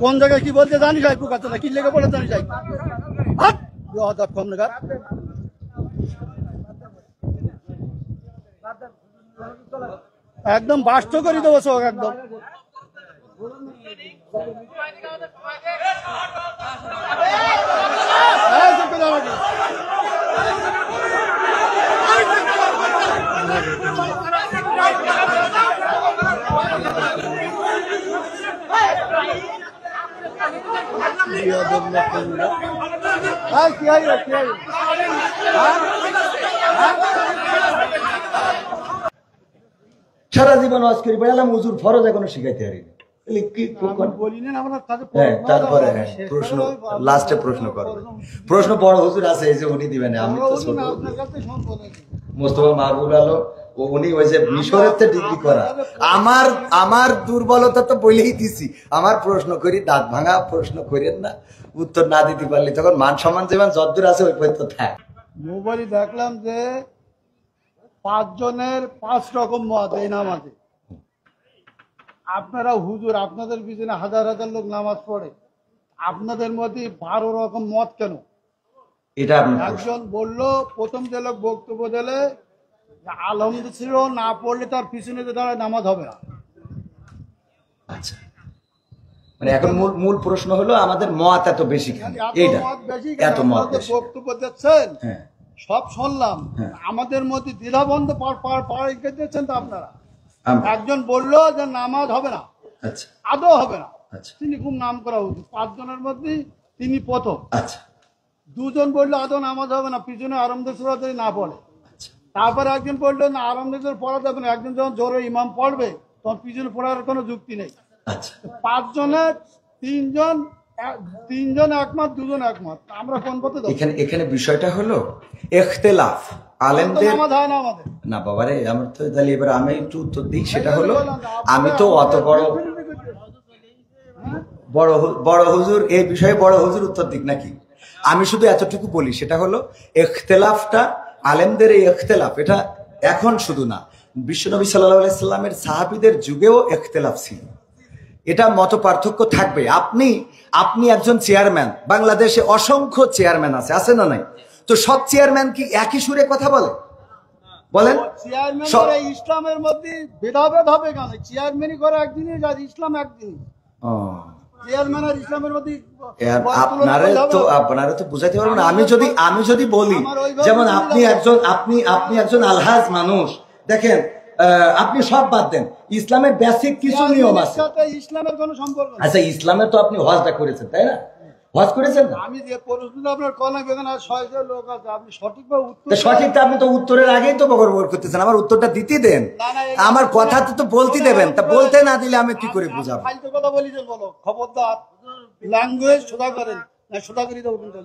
কোন জায়গায় কি বলতে জানি যাই পোকাচোদা কি লেগে বলে জানি যাই কম নাগাদ একদম বাস্ত করে দেবো চোখ একদম সারা জীবন ওয়াজ করি বললাম হুজুর ফরজ এখনো শিখাইতে পারিনি। তারপরে প্রশ্ন লাস্টে প্রশ্ন করবে, প্রশ্ন বড় হুজুর আছে এই যে উনি দিবেন, আমি তো ছোট মোস্তফা মাহবুব আলম ও উনি ওই যে মিশরের ডিগ্রি করা। আমার দুর্বলতা তো বলেই দিছি, আমার প্রশ্ন করি দাঁত ভাঙা প্রশ্ন করেন না, উত্তর না দিতে পারলে তখন মান সম্মান যেমন যদ্দূর আছে ওই পর্যন্ত থাক। মোবাইলে দেখলাম যে 5 জনের 5 রকম মত এই নামাজে। আপনারা হুজুর আপনাদের পিছনে হাজার হাজার লোক নামাজ পড়ে, আপনাদের মধ্যে 12 রকম মত কেন? এটা একজন বললো প্রথম যে লোক বক্তব্য দিলে আলহামদুলিল্লাহ না পড়লে তার পিছনে দাঁড়ায় নামাজ হবে না। আচ্ছা, মানে এখন মূল প্রশ্ন হলো আমাদের মত এত বেশি কেন? এইটা এত মত বক্তব্য দিচ্ছেন সব শুনলাম, আমাদের মধ্যে দ্বিধাবন্ধ দিচ্ছেন তো আপনারা। একজন বললো যে নামাজ হবে না, আদৌ হবে না, তিনি খুব নাম করা উচিত 5 জনের মধ্যে তিনি প্রথম। আচ্ছা, 2 জন বললো আদৌ নামাজ হবে না, পিছনে আরামদায়ক সূরা যদি না পড়ে। তারপরে একজন বললো না আরামদায়ক পড়া যাবে না, একজন যখন জোরে ইমাম পড়বে তখন পিছনে পড়ার কোনো যুক্তি নেই। 5 জনের 3 জন একমত, 2 জন একমত, আমরা কোন পথে যাবো? এখানে বিষয়টা হলো ইখতিলাফ আলেমদের না বাবারে। আমার তো তাহলে এবার আমি একটু উত্তর দিই, সেটা হলো আমি তো অত বড় হুজুর এই বিষয়ে বড় হুজুর উত্তর দিক নাকি? আমি শুধু এতটুকু বলি, সেটা হলো ইখতিলাফটা আলেমদের এই ইখতিলাফ এটা এখন শুধু না, বিশ্বনবী সাল্লাল্লাহু আলাইহি সাল্লামের সাহাবীদের যুগেও ইখতিলাফ ছিল, এটা মত পার্থক্য থাকবে। আপনি একজন চেয়ারম্যান, বাংলাদেশে অসংখ্য চেয়ারম্যান আছে না নাই? তো সব চেয়ারম্যান কি একই সুরে কথা বলে? বলেন ইসলামের মধ্যে ভেদাভেদ হবে কেন? চেয়ারম্যানই করে একদিনই, ইসলাম একদিনই। চেয়ারম্যান আর ইসলামের মধ্যে আপনারা তো বুঝাইতে পারবেন না। আমি যদি বলি যেমন আপনি একজন আলহাজ মানুষ, দেখেন আপনি সব বাদ দেন, ইসলামের বেসিক কিছু নিয়ম আছে। ইসলামের কোনো সম্পর্ক নেই। আচ্ছা, ইসলামের তো আপনি হজটা করেছেন তাই না? হজ করেছেন না? আমি যে প্রশ্নটা আপনার কলম বেগান আর 600 লোক আছে, আপনি সঠিকভাবে উত্তর সঠিকটা আপনি তো উত্তরের আগেই তো বকর করতেছেন, আমার উত্তরটা দিতে দেন, আমার কথা তো বলতে দেবেন, তা বলতে না দিলে আমি কি করে বুঝাবো? ফালতু কথা বলি যে বলো, খবরদার ল্যাঙ্গুয়েজ সোজা করেন না, সোজা করে দেবো কিন্তু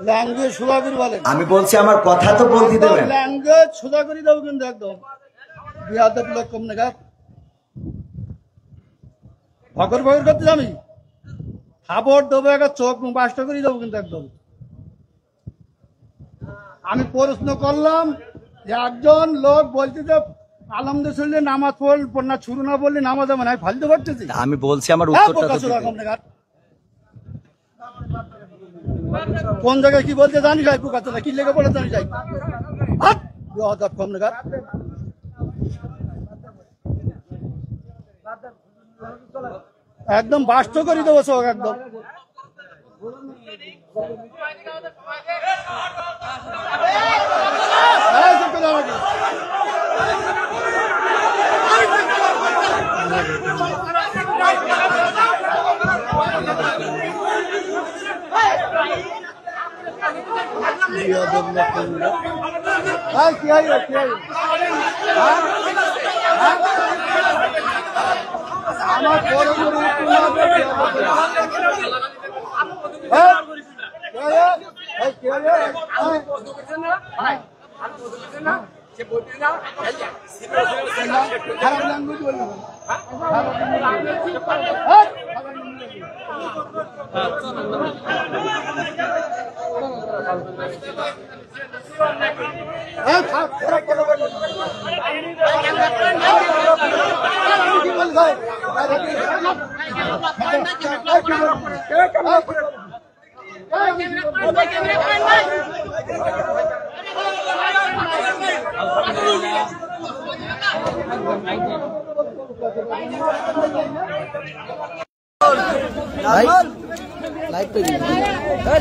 ল্যাঙ্গুয়েজ সোজা করে বলেন। আমি বলছি আমার কথা তো বলতে দেবেন, ল্যাঙ্গুয়েজ সোজা করে দেবো কিন্তু একদম বিয়াদব লোক কম নাগাদ ভগর করতে আমি খাবার দেবো, একটা চোখ মুখ বাস্ট করে দেবো কিন্তু একদম। আমি প্রশ্ন করলাম যে একজন লোক বলতে যে আলহামদুলিল্লাহ নামাজ পড় না শুরু না বললে নামাজ হবে না, ফালতু করতেছি। আমি বলছি আমার উত্তরটা কোন জায়গায় কি বলতে জানি যাই পোকাচোদা কি লেগে বলে জানি যাই কম নাগাদ একদম বাস্ত করে দেবো চোখ একদম। আমার বড় খারাপ ল্যাঙ্গুয়েজ বলবো लाइक पे